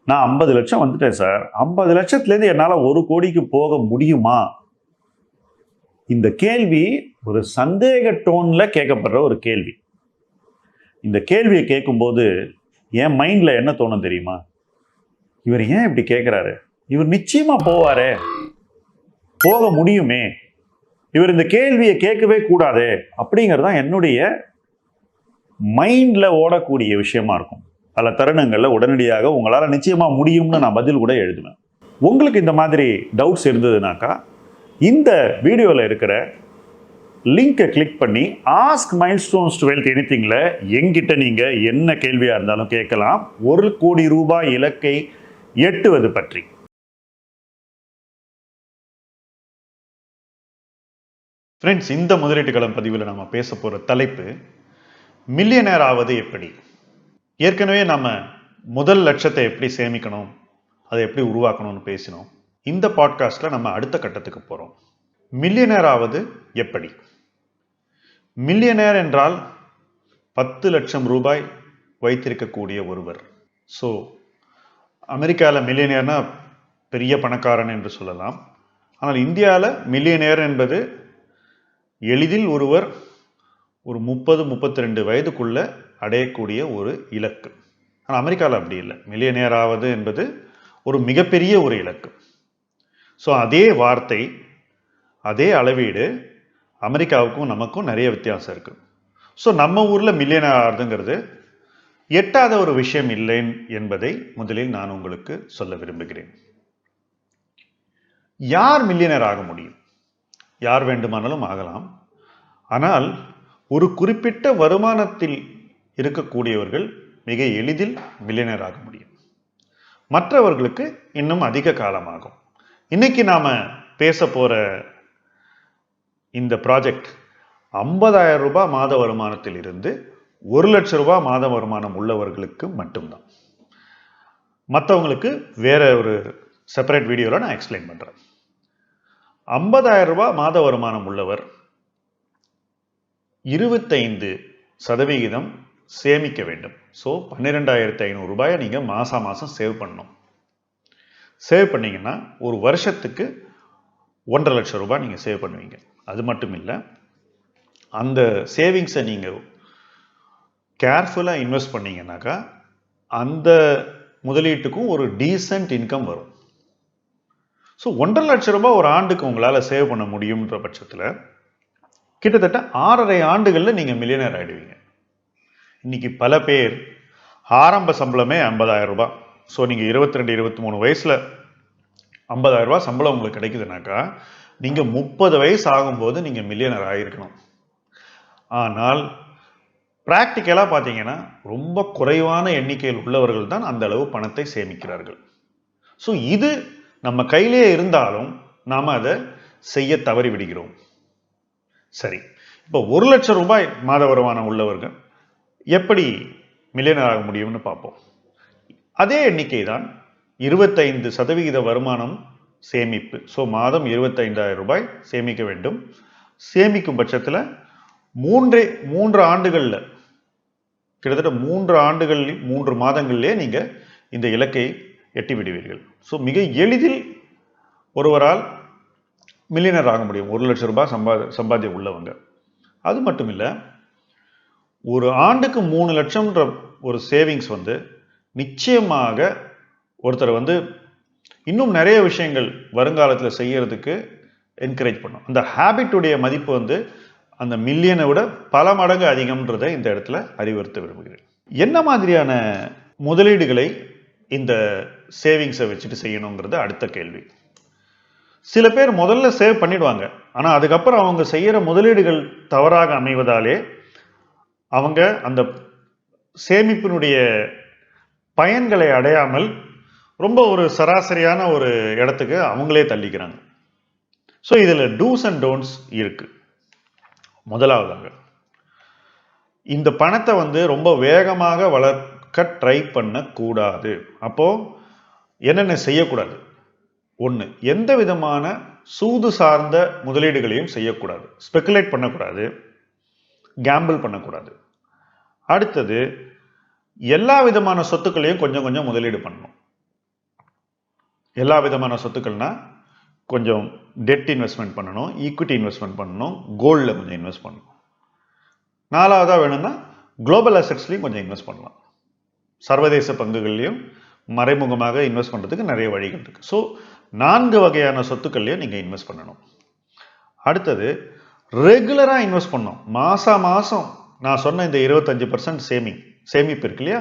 நான் 50 லட்சம் வந்துட்டேன் சார், 50 லட்சத்துலேருந்து என்னால் 1 கோடிக்கு போக முடியுமா? இந்த கேள்வி ஒரு சந்தேக டோன்ல கேட்கப்படுற ஒரு கேள்வி. இந்த கேள்வியை கேட்கும்போது என் மைண்ட்ல என்ன தோணும் தெரியுமா? இவர் ஏன் இப்படி கேட்கிறாரு? இவர் நிச்சயமா போவாரே, போக முடியுமே, இவர் இந்த கேள்வியை கேட்கவே கூடாது அப்படிங்கிறது தான் என்னுடைய மைண்ட்ல ஓடக்கூடிய விஷயமா இருக்கும். பல தருணங்கள்ல உடனடியாக உங்களால் நிச்சயமா முடியும்னு நான் பதில் கூட எழுதுவேன். உங்களுக்கு இந்த மாதிரி டவுட்ஸ் இருந்ததுனாக்கா இந்த வீடியோவில் இருக்கிற லிங்கை கிளிக் பண்ணி ஆஸ்க் மைல்ஸ்டோன்ஸ் டு வெல்த் எனிதிங்ல எங்கிட்ட நீங்க என்ன கேள்வியா இருந்தாலும் கேட்கலாம். 1 கோடி ரூபாய் இலக்கை எட்டுவது பற்றி. ஃப்ரெண்ட்ஸ், இந்த முதலீட்டு களம் பதிவில் நம்ம பேச போற தலைப்பு மில்லியனர் ஆவது எப்படி. ஏற்கனவே நம்ம முதல் லட்சத்தை எப்படி சேமிக்கணும், அதை எப்படி உருவாக்கணும்னு பேசினோம். இந்த பாட்காஸ்ட்ல நம்ம அடுத்த கட்டத்துக்கு போறோம். மில்லியனர் ஆவது எப்படி? மில்லியனர் என்றால் 10 லட்சம் ரூபாய் வைத்திருக்கக்கூடிய ஒருவர். ஸோ அமெரிக்காவில் மில்லியனர்னா பெரிய பணக்காரன் என்று சொல்லலாம். ஆனால் இந்தியாவில் மில்லியனர் என்பது எளிதில் ஒருவர் ஒரு 30-32 வயதுக்குள்ள அடையக்கூடிய ஒரு இலக்கு. ஆனால் அமெரிக்காவில் அப்படி இல்லை. மில்லியனர் ஆவது என்பது ஒரு மிகப்பெரிய ஒரு இலக்கு. ஸோ அதே வார்த்தை, அதே அளவீடு அமெரிக்காவுக்கும் நமக்கும் நிறைய வித்தியாசம் இருக்கு. ஸோ நம்ம ஊரில் மில்லியனர் ஆகுதுங்கிறது எட்டாத ஒரு விஷயம் இல்லை என்பதை முதலில் நான் உங்களுக்கு சொல்ல விரும்புகிறேன். யார் மில்லியனர் ஆக முடியும்? யார் வேண்டுமானாலும் ஆகலாம். ஆனால் ஒரு குறிப்பிட்ட வருமானத்தில் இருக்கக்கூடியவர்கள் மிக எளிதில் மில்லியனர் ஆக முடியும். மற்றவர்களுக்கு இன்னும் அதிக காலமாகும். இன்னைக்கு நாம பேச போற இந்த ப்ராஜெக்ட் 50,000 ரூபாய் மாத வருமானத்தில் இருந்து 1 லட்சம் ரூபாய் மாத வருமானம் உள்ளவர்களுக்கு மட்டும்தான். மற்றவங்களுக்கு வேற ஒரு செப்பரேட் வீடியோவில் நான் எக்ஸ்பிளைன் பண்றேன். 50,000 ரூபாய் மாத வருமானம் உள்ளவர் 25% சேமிக்க வேண்டும். ஸோ 12,500 ரூபாயை நீங்க மாசம் சேவ் பண்ணணும். சேவ் பண்ணீங்கன்னா ஒரு வருஷத்துக்கு 1.5 லட்சம் ரூபாய் நீங்க சேவ் பண்ணுவீங்க. அது மட்டும் இல்லை, அந்த சேவிங்ஸை நீங்க கேர்ஃபுல்லா இன்வெஸ்ட் பண்ணீங்கன்னாக்கா அந்த முதலீட்டுக்கும் ஒரு டீசென்ட் இன்கம் வரும். ஸோ 1.5 லட்சம் ரூபாய் ஒரு ஆண்டுக்கு உங்களால சேவ் பண்ண முடியும்ன்ற பட்சத்தில் கிட்டத்தட்ட 6.5 ஆண்டுகள்ல நீங்க மில்லியனர் ஆயிடுவீங்க. இன்னைக்கு பல பேர் ஆரம்ப சம்பளமே 50,000 ரூபாய். ஸோ நீங்க 22-23 வயசுல 50,000 ரூபாய் சம்பளம் உங்களுக்கு கிடைக்குதுனாக்கா நீங்க 30 வயசு ஆகும்போது நீங்க மில்லியனர் ஆகிருக்கணும். ஆனால் பிராக்டிக்கலா பார்த்தீங்கன்னா ரொம்ப குறைவான எண்ணிக்கையில் உள்ளவர்கள் தான் அந்த அளவு பணத்தை சேமிக்கிறார்கள். ஸோ இது நம்ம கையிலே இருந்தாலும் நாம அதை செய்ய தவறி விடுகிறோம். சரி, இப்போ 1 லட்சம் ரூபாய் மாத வருமானம் உள்ளவர்கள் எப்படி மில்லியனர் ஆக முடியும்னு பார்ப்போம். அதே எண்ணிக்கை தான் 25% வருமானம் சேமிப்பு. ஸோ மாதம் 25,000 ரூபாய் சேமிக்க வேண்டும். சேமிக்கும் பட்சத்தில் 3 ஆண்டுகள்ல கிட்டத்தட்ட 3 ஆண்டுகளில் 3 மாதங்களிலே நீங்க இந்த இலக்கை எட்டி விடுவீர்கள். ஸோ மிக எளிதில் ஒருவரால் மில்லியனர் ஆக முடியும் 1 லட்சம் ரூபாய் சம்பாத்தியம் உள்ளவங்க. அது மட்டும் இல்லை, ஒரு ஆண்டுக்கு 3 லட்சம்ன்ற ஒரு சேவிங்ஸ் நிச்சயமாக ஒருத்தர் இன்னும் நிறைய விஷயங்கள் வருங்காலத்தில் செய்யறதுக்கு என்கரேஜ் பண்ணும். அந்த ஹேபிட்டுடைய மதிப்பு அந்த மில்லியனை விட பல மடங்கு அதிகம்ன்றதை இந்த இடத்துல அறிவுறுத்த விரும்புகிறேன். என்ன மாதிரியான முதலீடுகளை இந்த சேவிங்ஸை வச்சுட்டு செய்யணுங்கிறது அடுத்த கேள்வி. சில பேர் முதல்ல சேவ் பண்ணிடுவாங்க, ஆனா அதுக்கப்புறம் அவங்க செய்யற முதலீடுகள் தவறாக அமைவதாலே அவங்க அந்த சேமிப்பினுடைய பயன்களை அடையாமல் ரொம்ப ஒரு சராசரியான ஒரு இடத்துக்கு அவங்களே தள்ளிக்கிறாங்க. ஸோ இதுல டூஸ் அண்ட் டோன்ட்ஸ் இருக்கு. முதலாவதாக, இந்த பணத்தை ரொம்ப வேகமாக வளர்க்க ட்ரை பண்ண கூடாது. அப்போ என்னென்ன செய்யக்கூடாது? ஒன்று, எந்த விதமான சூது சார்ந்த முதலீடுகளையும் செய்யக்கூடாது. ஸ்பெகுலேட் பண்ணக்கூடாது, கேம்பிள் பண்ணக்கூடாது. அடுத்தது எல்லா விதமான சொத்துக்களையும் கொஞ்சம் கொஞ்சம் முதலீடு பண்ணணும். எல்லா விதமான சொத்துக்கள்னா கொஞ்சம் டெட் இன்வெஸ்ட்மெண்ட் பண்ணணும், ஈக்விட்டி இன்வெஸ்ட்மெண்ட் பண்ணணும், கோல்டில் கொஞ்சம் இன்வெஸ்ட் பண்ணணும். 4வதா வேணும்னா குளோபல் அசெட்ஸ்லையும் கொஞ்சம் இன்வெஸ்ட் பண்ணலாம். சர்வதேச பங்குகள்லையும் மறைமுகமாக இன்வெஸ்ட் பண்ணுறதுக்கு நிறைய வழிகள் இருக்குது. ஸோ 4 வகையான சொத்துக்கள்லையும் நீங்கள் இன்வெஸ்ட் பண்ணணும். அடுத்தது ரெகுலராக இன்வெஸ்ட் பண்ணணும். மாதம் நான் சொன்ன இந்த 25% சேமிப்பு இருக்கு இல்லையா,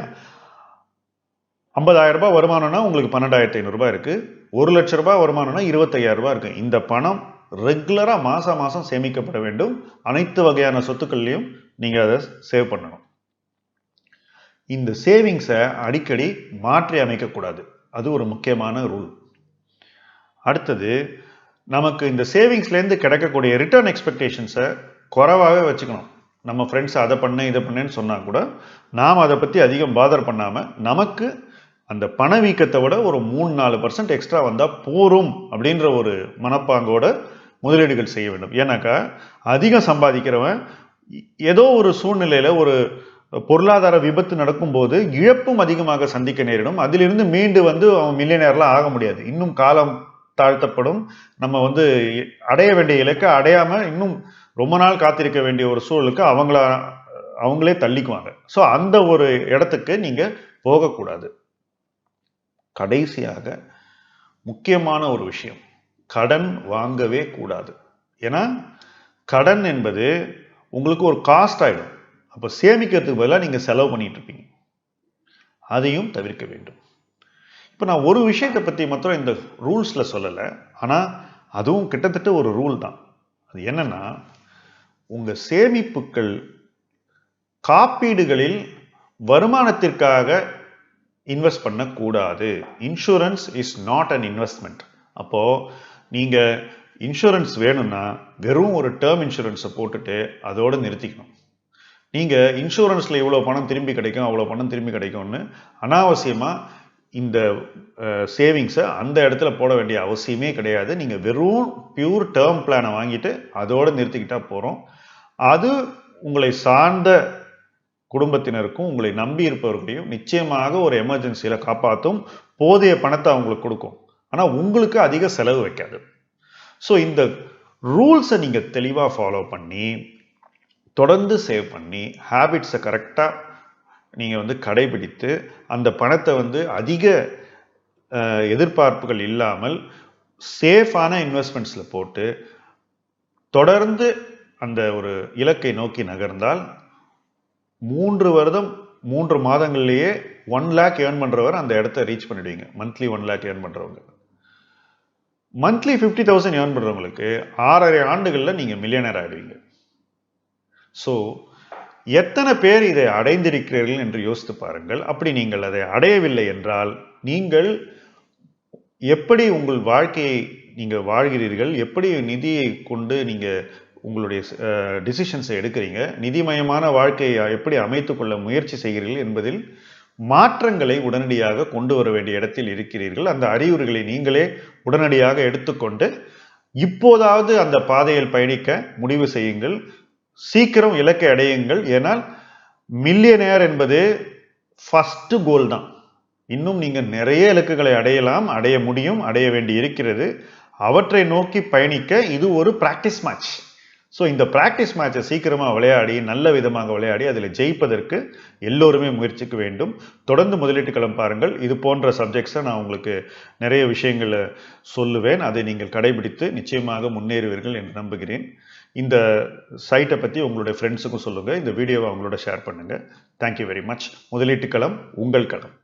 50,000 ரூபாய் வருமானம்னா உங்களுக்கு 12,500 ரூபாய் இருக்கு. 1 லட்சம் ரூபாய் வருமானம்னா 25,000 ரூபாய் இருக்கு. இந்த பணம் ரெகுலரா மாசம் சேமிக்கப்பட வேண்டும். அனைத்து வகையான சொத்துக்கள்லையும் நீங்க அதை சேவ் பண்ணணும். இந்த சேவிங்ஸை அடிக்கடி மாற்றி அமைக்க கூடாது. அது ஒரு முக்கியமான ரூல். அடுத்தது நமக்கு இந்த சேவிங்ஸ்லேருந்து கிடைக்கக்கூடிய ரிட்டர்ன் எக்ஸ்பெக்டேஷன்ஸை குறைவாகவே வச்சுக்கணும். நம்ம ஃப்ரெண்ட்ஸ் அதை பண்ண இதை பண்ணேன்னு சொன்னால் கூட நாம் அதை பற்றி அதிகம் பாதர் பண்ணாமல் நமக்கு அந்த பணவீக்கத்தை விட ஒரு 3-4% எக்ஸ்ட்ரா வந்தால் போரும் அப்படின்ற ஒரு மனப்பாங்கோட முதலீடுகள் செய்ய வேண்டும். ஏன்னாக்கா அதிகம் சம்பாதிக்கிறவன் ஏதோ ஒரு சூழ்நிலையில் ஒரு பொருளாதார விபத்து நடக்கும்போது இழப்பும் அதிகமாக சந்திக்க நேரிடும். அதிலிருந்து மீண்டு அவன் மில்லியனர்லாம் ஆக முடியாது. இன்னும் காலம் தாழ்த்தப்படும். நம்ம அடைய வேண்டிய இலக்கை அடையாமல் இன்னும் ரொம்ப நாள் காத்திருக்க வேண்டிய ஒரு சூழலுக்கு அவங்களே தள்ளிக்குவாங்க. ஸோ அந்த ஒரு இடத்துக்கு நீங்க போகக்கூடாது. கடைசியாக முக்கியமான ஒரு விஷயம், கடன் வாங்கவே கூடாது. ஏன்னா கடன் என்பது உங்களுக்கு ஒரு காஸ்ட் ஆயிடும். அப்போ சேமிக்கிறதுக்கு பதிலாக நீங்க செலவு பண்ணிட்டு இருப்பீங்க. அதையும் தவிர்க்க வேண்டும். இப்போ நான் ஒரு விஷயத்தை பற்றி மாத்திரம் இந்த ரூல்ஸ்ல சொல்லலை, ஆனால் அதுவும் கிட்டத்தட்ட ஒரு ரூல் தான். அது என்னன்னா, உங்க சேமிப்புகள் காப்பீடுகளில் வருமானத்திற்காக இன்வெஸ்ட் பண்ணக்கூடாது. Insurance is not an investment. அப்போ நீங்க இன்சூரன்ஸ் வேணும்னா வெறும் ஒரு டேர்ம் இன்சூரன்ஸை போட்டுட்டு அதோட நிறுத்திக்கணும். நீங்க இன்சூரன்ஸ்ல இவ்வளவு பணம் திரும்பி கிடைக்கும், அவ்வளவு பணம் திரும்பி கிடைக்கும்னு அனாவசியமா இந்த சேவிங்ஸை அந்த இடத்துல போட வேண்டிய அவசியமே கிடையாது. நீங்க வெறும் பியூர் டேர்ம் பிளானை வாங்கிட்டு அதோட நிறுத்திக்கிட்டா போறோம். அது உங்களை சார்ந்த குடும்பத்தினருக்கும் உங்களை நம்பி இருப்பவர்களையும் நிச்சயமாக ஒரு எமர்ஜென்சியில காப்பாற்றும். போதிய பணத்தை அவங்களுக்கு கொடுக்கும். ஆனா உங்களுக்கு அதிக செலவு வைக்காது. ஸோ இந்த ரூல்ஸை நீங்க தெளிவா ஃபாலோ பண்ணி தொடர்ந்து சேவ் பண்ணி ஹேபிட்ஸை கரெக்டா நீங்க கடைபிடித்து அந்த பணத்தை அதிக எதிர்பார்ப்புகள் இல்லாமல் சேஃபான இன்வெஸ்ட்மெண்ட்ஸ்ல போட்டு தொடர்ந்து அந்த ஒரு இலக்கை நோக்கி நகர்ந்தால் 3 மாதங்கள்லயே 1 lakh ஏர்ன் பண்றவர் அந்த இடத்தை ரீச் பண்ணிடுவீங்க. மந்த்லி 1 lakh ஏர்ன் பண்றவங்க, மந்த்லி 50,000 ஏர்ன் பண்றவங்களுக்கு 6.5 ஆண்டுகள்ல நீங்க மில்லியனர் ஆயிடுவீங்க. ஸோ எத்தனை பேர் இதை அடைந்திருக்கிறீர்கள் என்று யோசித்து பாருங்கள். அப்படி நீங்கள் அதை அடையவில்லை என்றால் நீங்கள் எப்படி உங்கள் வாழ்க்கையை நீங்க வாழ்கிறீர்கள், எப்படி நிதியை கொண்டு நீங்க உங்களுடைய டிசிஷன்ஸை எடுக்கிறீங்க, நிதிமயமான வாழ்க்கையை எப்படி அமைத்துக் கொள்ள முயற்சி செய்கிறீர்கள் என்பதில் மாற்றங்களை உடனடியாக கொண்டு வர வேண்டிய இடத்தில் இருக்கிறீர்கள். அந்த அறிகுறிகளை நீங்களே உடனடியாக எடுத்துக்கொண்டு இப்போதாவது அந்த பாதையில் பயணிக்க முடிவு செய்யுங்கள். சீக்கிரம் இலக்கை அடையுங்கள். ஏனால் மில்லியனர் என்பது ஃபர்ஸ்ட் கோல் தான். இன்னும் நீங்க நிறைய இலக்குகளை அடையலாம், அடைய முடியும், அடைய வேண்டி இருக்கிறது. அவற்றை நோக்கி பயணிக்க இது ஒரு பிராக்டிஸ் மேட்ச். ஸோ இந்த பிராக்டிஸ் மேட்சை சீக்கிரமா விளையாடி நல்ல விதமாக விளையாடி அதில் ஜெயிப்பதற்கு எல்லோருமே முயற்சிக்க வேண்டும். தொடர்ந்து முதலீட்டு களம் பாருங்கள். இது போன்ற சப்ஜெக்ட்ஸை நான் உங்களுக்கு நிறைய விஷயங்களை சொல்லுவேன். அதை நீங்கள் கடைபிடித்து நிச்சயமாக முன்னேறுவீர்கள் என்று நம்புகிறேன். இந்த சைட்டை பற்றி உங்களுடைய ஃப்ரெண்ட்ஸுக்கும் சொல்லுங்க. இந்த வீடியோவை அவங்களோட ஷேர் பண்ணுங்க. Thank you very much. முதலீட்டு களம் உங்கள் களம்.